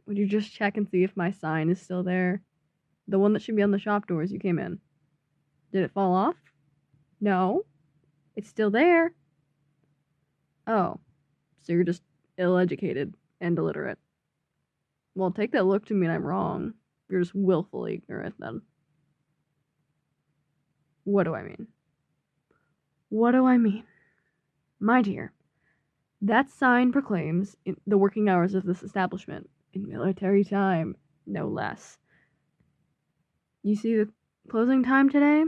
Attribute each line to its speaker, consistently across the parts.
Speaker 1: Would you just check and see if my sign is still there? The one that should be on the shop door as you came in. Did it fall off? No. It's still there. Oh. So you're just ill-educated and illiterate. Well, take that look to mean I'm wrong. You're just willfully ignorant then. What do I mean? What do I mean? My dear, that sign proclaims the working hours of this establishment, in military time, no less. You see the closing time today?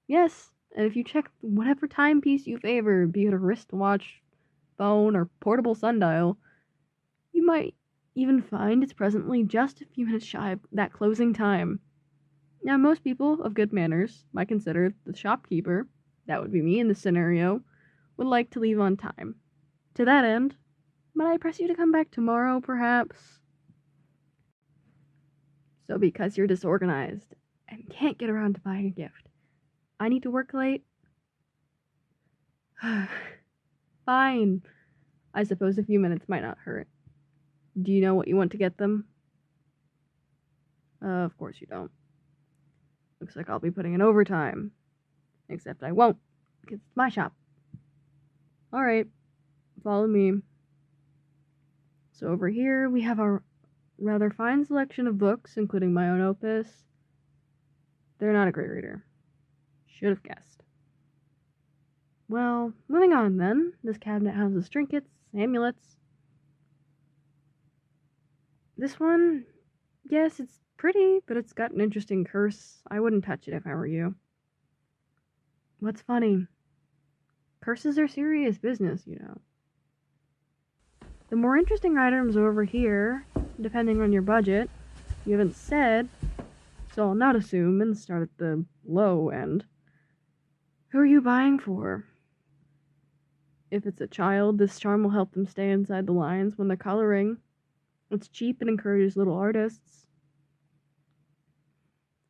Speaker 1: Yes, and if you check whatever timepiece you favor, be it a wristwatch, phone, or portable sundial, you might even find it's presently just a few minutes shy of that closing time. Now, most people of good manners might consider the shopkeeper, that would be me in this scenario, would like to leave on time. To that end, might I press you to come back tomorrow, perhaps? So because you're disorganized and can't get around to buying a gift, I need to work late? Fine. I suppose a few minutes might not hurt. Do you know what you want to get them? Of course you don't. Looks like I'll be putting in overtime. Except I won't, because it's my shop. Alright, follow me. So over here we have a rather fine selection of books, including my own opus. They're not a great reader. Should have guessed. Well, moving on then. This cabinet houses trinkets, amulets. This one, yes, it's pretty, but it's got an interesting curse. I wouldn't touch it if I were you. What's funny? Curses are serious business, you know. The more interesting items are over here, depending on your budget. You haven't said, so I'll not assume and start at the low end. Who are you buying for? If it's a child, this charm will help them stay inside the lines when they're coloring. It's cheap and encourages little artists.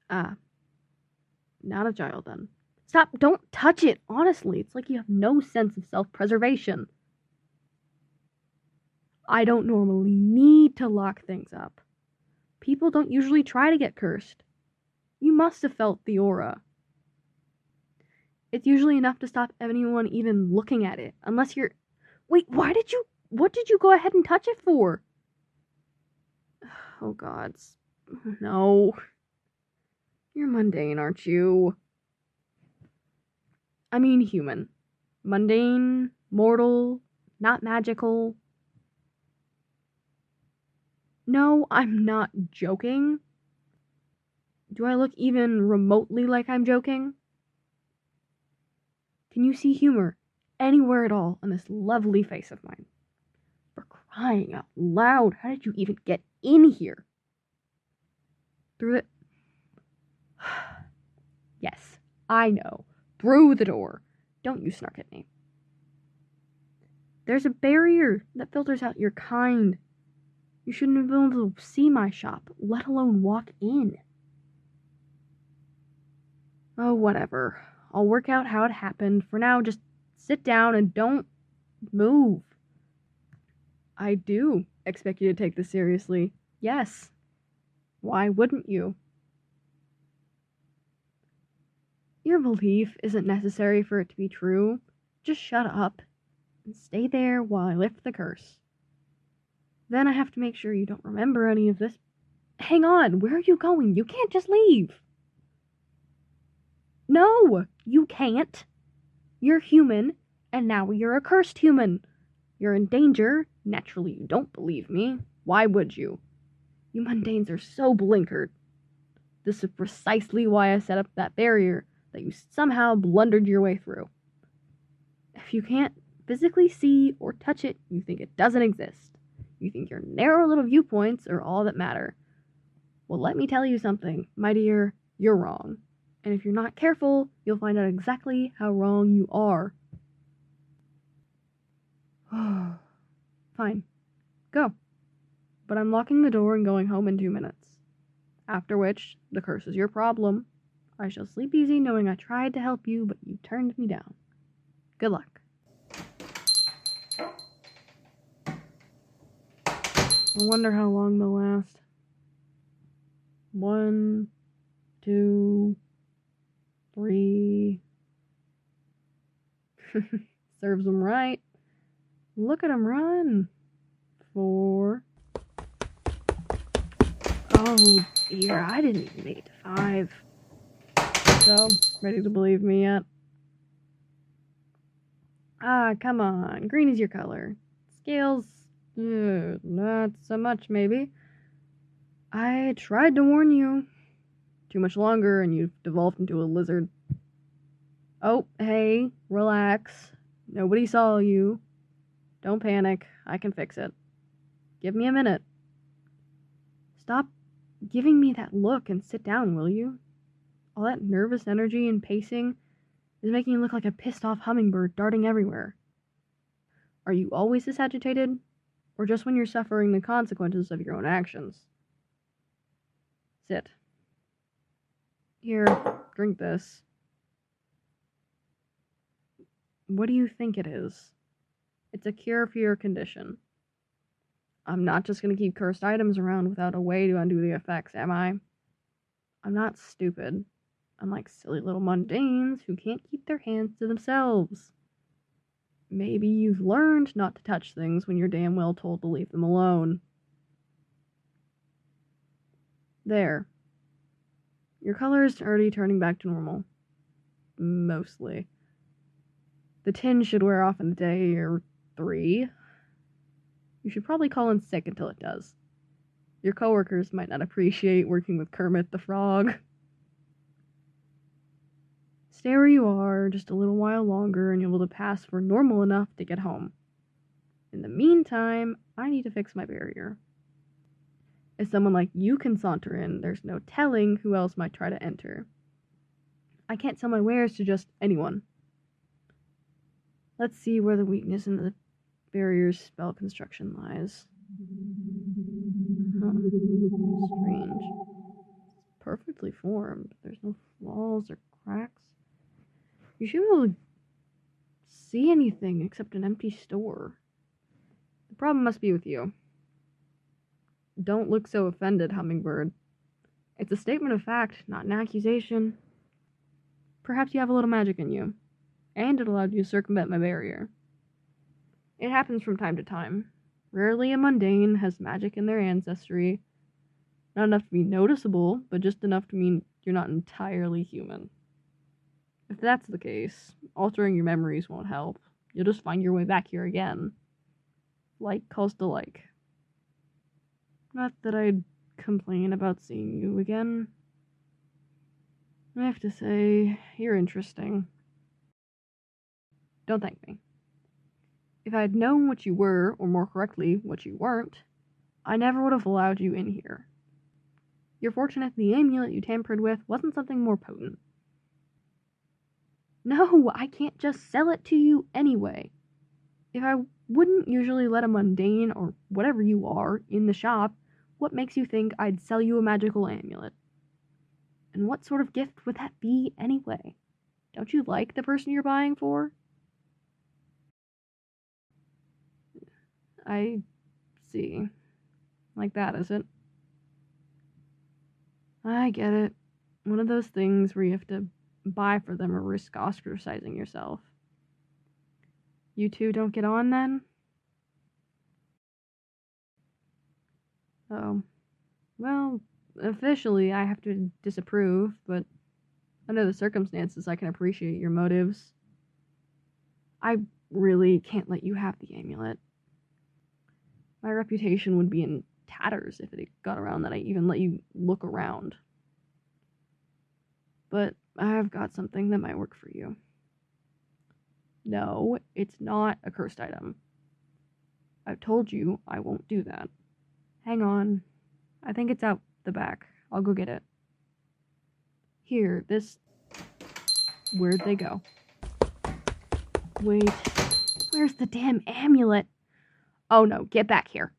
Speaker 1: Ah. Not a child, then. Stop! Don't touch it! Honestly, it's like you have no sense of self-preservation. I don't normally need to lock things up. People don't usually try to get cursed. You must have felt the aura. It's usually enough to stop anyone even looking at it, unless you're... Wait, what did you go ahead and touch it for? Oh god. No. You're mundane, aren't you? I mean human. Mundane, mortal, not magical. No, I'm not joking. Do I look even remotely like I'm joking? Can you see humor anywhere at all on this lovely face of mine? For crying out loud, how did you even get in here? Through the... Yes, I know. Through the door. Don't you snark at me. There's a barrier that filters out your kind. You shouldn't have been able to see my shop, let alone walk in. Oh, whatever. I'll work out how it happened. For now, just sit down and don't move. I do expect you to take this seriously. Yes. Why wouldn't you? Your belief isn't necessary for it to be true. Just shut up and stay there while I lift the curse. Then I have to make sure you don't remember any of this. Hang on, where are you going? You can't just leave. No, you can't. You're human, and now you're a cursed human. You're in danger. Naturally, you don't believe me. Why would you? You mundanes are so blinkered. This is precisely why I set up that barrier that you somehow blundered your way through. If you can't physically see or touch it, you think it doesn't exist. You think your narrow little viewpoints are all that matter. Well, let me tell you something, my dear, you're wrong. And if you're not careful, you'll find out exactly how wrong you are. Fine. Go. But I'm locking the door and going home in 2 minutes. After which, the curse is your problem. I shall sleep easy knowing I tried to help you, but you turned me down. Good luck. I wonder how long they'll last. 1, 2, 3. Serves them right. Look at them run. 4. Oh dear, I didn't even make it to 5. So, ready to believe me yet? Ah, come on. Green is your color. Scales, not so much, maybe. I tried to warn you. Too much longer and you've devolved into a lizard. Oh, hey, relax. Nobody saw you. Don't panic. I can fix it. Give me a minute. Stop giving me that look and sit down, will you? All that nervous energy and pacing is making you look like a pissed-off hummingbird darting everywhere. Are you always this agitated? Or just when you're suffering the consequences of your own actions? Sit. Here, drink this. What do you think it is? It's a cure for your condition. I'm not just gonna keep cursed items around without a way to undo the effects, am I? I'm not stupid. Unlike silly little mundanes who can't keep their hands to themselves. Maybe you've learned not to touch things when you're damn well told to leave them alone. There. Your color is already turning back to normal. Mostly. The tinge should wear off in a day or 3. You should probably call in sick until it does. Your coworkers might not appreciate working with Kermit the Frog. Stay where you are just a little while longer and you'll be able to pass for normal enough to get home. In the meantime, I need to fix my barrier. If someone like you can saunter in, there's no telling who else might try to enter. I can't sell my wares to just anyone. Let's see where the weakness in the barrier's spell construction lies. Huh. Strange. It's perfectly formed. There's no flaws or cracks. You should be able to see anything except an empty store. The problem must be with you. Don't look so offended, Hummingbird. It's a statement of fact, not an accusation. Perhaps you have a little magic in you, and it allowed you to circumvent my barrier. It happens from time to time. Rarely a mundane has magic in their ancestry. Not enough to be noticeable, but just enough to mean you're not entirely human. If that's the case, altering your memories won't help. You'll just find your way back here again. Like calls to like. Not that I'd complain about seeing you again. I have to say, you're interesting. Don't thank me. If I had known what you were, or more correctly, what you weren't, I never would have allowed you in here. You're fortunate the amulet you tampered with wasn't something more potent. No, I can't just sell it to you anyway. If I wouldn't usually let a mundane, or whatever you are, in the shop, what makes you think I'd sell you a magical amulet? And what sort of gift would that be anyway? Don't you like the person you're buying for? I see. Like that, is it? I get it. One of those things where you have to buy for them or risk ostracizing yourself. You two don't get on then? Oh. Well, officially I have to disapprove, but under the circumstances I can appreciate your motives. I really can't let you have the amulet. My reputation would be in tatters if it got around that I even let you look around. But I've got something that might work for you. No, it's not a cursed item. I've told you I won't do that. Hang on. I think it's out the back. I'll go get it. Here, this... Where'd they go? Wait. Where's the damn amulet? Oh no, get back here.